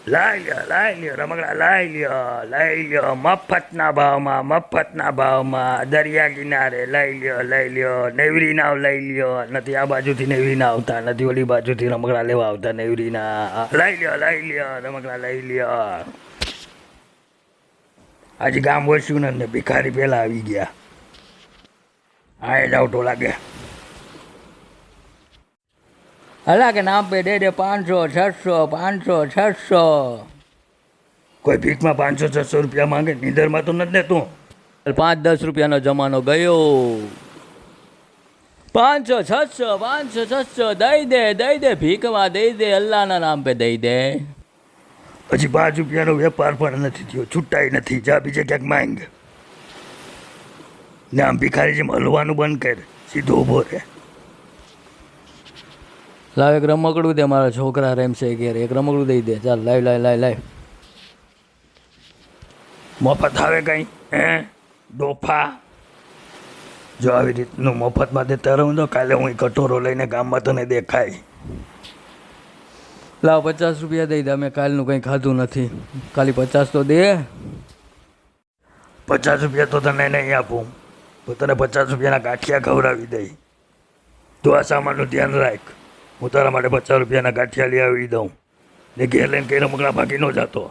લઈ લ્યો રમકડા લઈ લ્યો મફતના ભાવમાં દરિયા કિનારે લઈ લ્યો નેવરી નાવ લઈ લ્યો. નથી આ બાજુથી નેવરી ના આવતા, નથી ઓલી બાજુથી રમકડા લેવા આવતા નેવરીના. લઈ લ્યો રમકડા લઈ લ્યો. આજે ગામ વસ્યું ને ભિખારી પેલા આવી ગયા. હા જાવ તો લાગે अल्लाह के नाम पे दे 500 600 500 600. કોઈ ભીખમાં 500 600 રૂપિયા માંગે? નીંદરમાં તો નથી દેતું. 5-10 રૂપિયાનો જમાનો ગયો. 500 600 દઈ દે ભીખમાં દઈ દે, અલ્લાહના નામ પે દઈ દે. પછી 5 રૂપિયાનો વેપાર પણ નથી થયો, છૂટાઈ નથી. જા બીજે ક્યાંક માંગ ને. આમ ભિખારી જેમ હલવાનું બંધ કર, સીધો ઊભો રહે. લાવ એક રમકડું દે, મારા છોકરા રેમશે ઘેર, એક રમકડું દઈ દે. ચાલ લાવ. મફત આવે કંઈ હે ડોફા? જો આવી રીતનું મફતમાં દેતા રહું તો કાલે હું કટોરો લઈને ગામમાં તને દેખાય. લાવ 50 રૂપિયા દઈ દે, અમે કાલનું કંઈ ખાધું નથી, ખાલી 50 તો દે. 50 રૂપિયા તો તને નહીં આપું, તો તને 50 રૂપિયાના ગાંઠિયા ખવડાવી દઈ. તો આ સામાનનું ધ્યાન રાખ. હું તારા માટે 50 રૂપિયાના ગાંઠિયા લઈ આવી દઉં ને ઘેર લઈને કંઈ રમકડા ભાગી ન જતો.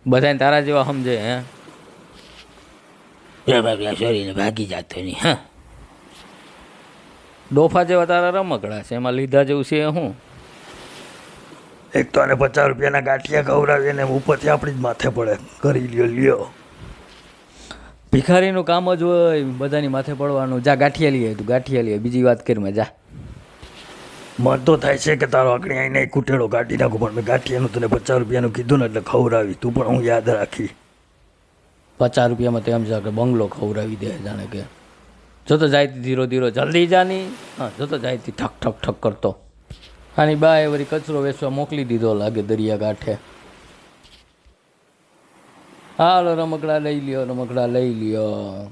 બધાને તારા જેવા સમજે હે? સોરીને ભાગી જતો નહીં. હા, ડોફા જેવા તારા રમકડા છે, એમાં લીધા જેવું છે હું? એક તો આને 50 રૂપિયાના ગાંઠિયા ખવડાવીએ ને ઉપરથી આપણી જ માથે પડે. કરી લ્યો. ભિખારીનું કામ જ હોય બધાની માથે પડવાનું. જા ગાંઠિયા લઈએ, તું ગાંઠિયા લઈએ, બીજી વાત કરીમાં જા. મન તો થાય છે કે તારો આંકડી આવીને કૂટેડો કાઢી નાખું, પણ મેં ગાંઠિયાનું તને 50 રૂપિયાનું કીધું ને એટલે ખવડાવી. તું પણ હું યાદ રાખી. 50 રૂપિયામાં તો એમ છે કે બંગલો ખવડાવી દે જાણે કે. જોતો જાય ધીરો જલ્દી જાની. હા, જોતો જાય ઠક કરતો. આની બાએ વળી કચરો વેચવા મોકલી દીધો લાગે દરિયા કાંઠે. હાલો રમકડા લઈ લ્યો.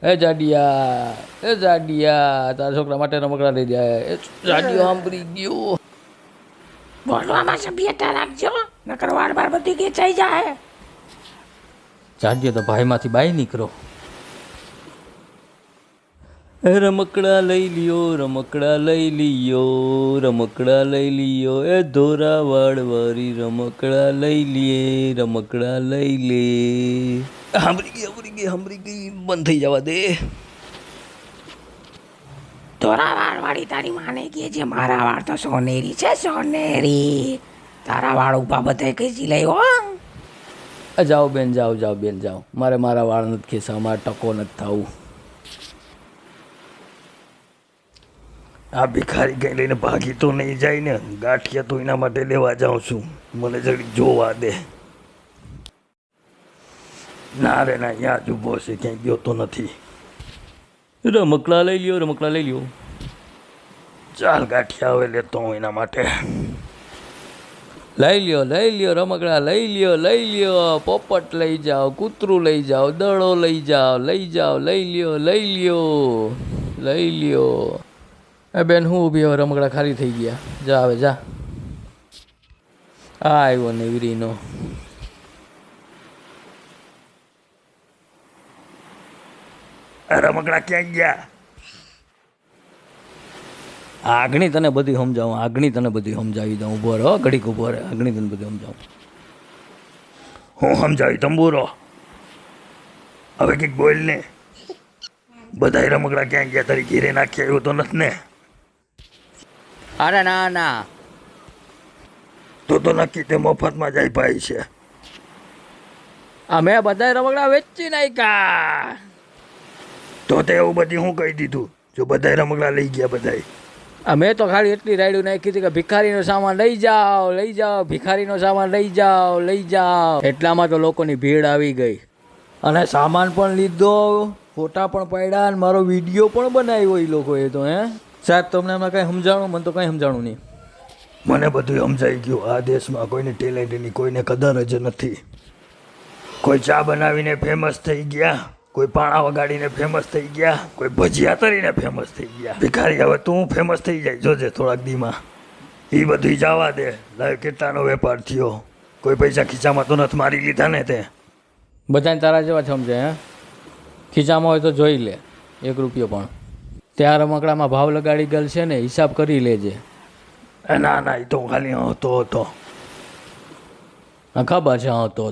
એ જાડિયા તારા છોકરા માટે રમકડા લઈ જાય. એ જાડિયો સાંભળી ગયો. બોલવામાં સભ્યતા રાખજો, નકર વાર બધી ખેંચાઈ જાય. જાડિયો તો ભાઈમાંથી બાઈ નીકળો. રમકડા લઈ લ્યો. એ ધોરા વાળવારી રમકડા લઈ લે. સાંભળી ગઈ. બંધ થઈ જવા દે. તોરા વાળી તારી માને કે જે મારા વાળ તો સોનેરી છે, સોનેરી. તારા વાળ ઉભા બધા ખેંચી લઈ હો. જાઓ બેન જાઓ. મારા વાળ નથી ખેંચવા, મારે ટકો નથી થવું. આ ભિખારી કંઈ લઈને ભાગી તો નહીં જાય ને? ગાંઠિયા તો એના માટે લેવા જાઉં છું, મને જરી જોવા દે. ના રે ના, અહીંયા જ ઊભો છે, ક્યાંય ગયો તો નથી. રમકડા લઈ લ્યો. ચાલ ગાંઠિયા હવે લેતો હું એના માટે. લઈ લ્યો રમકડા લઈ લ્યો. પોપટ લઈ જાઓ, કૂતરું લઈ જાઓ, દડો લઈ જાઓ. લઈ લ્યો. એ બેન હું ઊભી હવે, રમકડા ખાલી થઈ ગયા. જા હવે જા. આ આવ્યો નેવરીનો. રમકડા ક્યાં ગયા? આગણી તને બધી સમજાવી દઉં. ઊભો રહો, ઘડીક ઊભો રહે. આગણી તને બધી સમજાવું. હું સમજાવી તંબુરો. હવે કંઈક બોલ ને. બધા રમકડા ક્યાં ગયા? તારી ઘેરે નાખી આવ્યો તો નથી ને? અરે ના. તો નક્કી તે મફતમાં જાય ભાઈ છે. અમે બધા રમકડા વેચી નાખ્યા. તો તે એવું બધી હું કહી દીધું? જો બધા રમકડા લઈ ગયા બધા. અમે તો ખાલી એટલી રાયડું નાખી હતી કે ભિખારીનો સામાન લઈ જાઓ. ભિખારીનો સામાન લઈ જાઓ. એટલામાં તો લોકોની ભીડ આવી ગઈ અને સામાન પણ લીધો, ફોટા પણ પાડ્યા અને મારો વિડીયો પણ બનાવ્યો એ લોકોએ તો. સાહેબ તમને એમાં કંઈ સમજાણું? મને તો કંઈ સમજાણું નહીં. મને બધું સમજાઈ ગયું. આ દેશમાં કોઈને ટેલેન્ટની કોઈને કદર જ નથી. કોઈ ચા બનાવીને ફેમસ થઈ ગયા, કોઈ પાણા વગાડીને ફેમસ થઈ ગયા, કોઈ ભજીયા તરીને ફેમસ થઈ ગયા. ભિખારી હવે તું ફેમસ થઈ જાય, જોજે થોડાક દીમાં. એ બધું જવા દે. લાવ કેટલાનો વેપાર થયો, કોઈ પૈસા ખીચામાં તો નથી મારી લીધા ને તે? બધાને તારા જેવા સમજે હે? ખીચામાં હોય તો જોઈ લે, 1 રૂપિયો પણ. ત્યાં રમકડામાં ભાવ લગાડી ગયેલ છે ને, હિસાબ કરી લેજે. ના ના, એ તો હું ખાલી હતો. ખબર છે, હતો.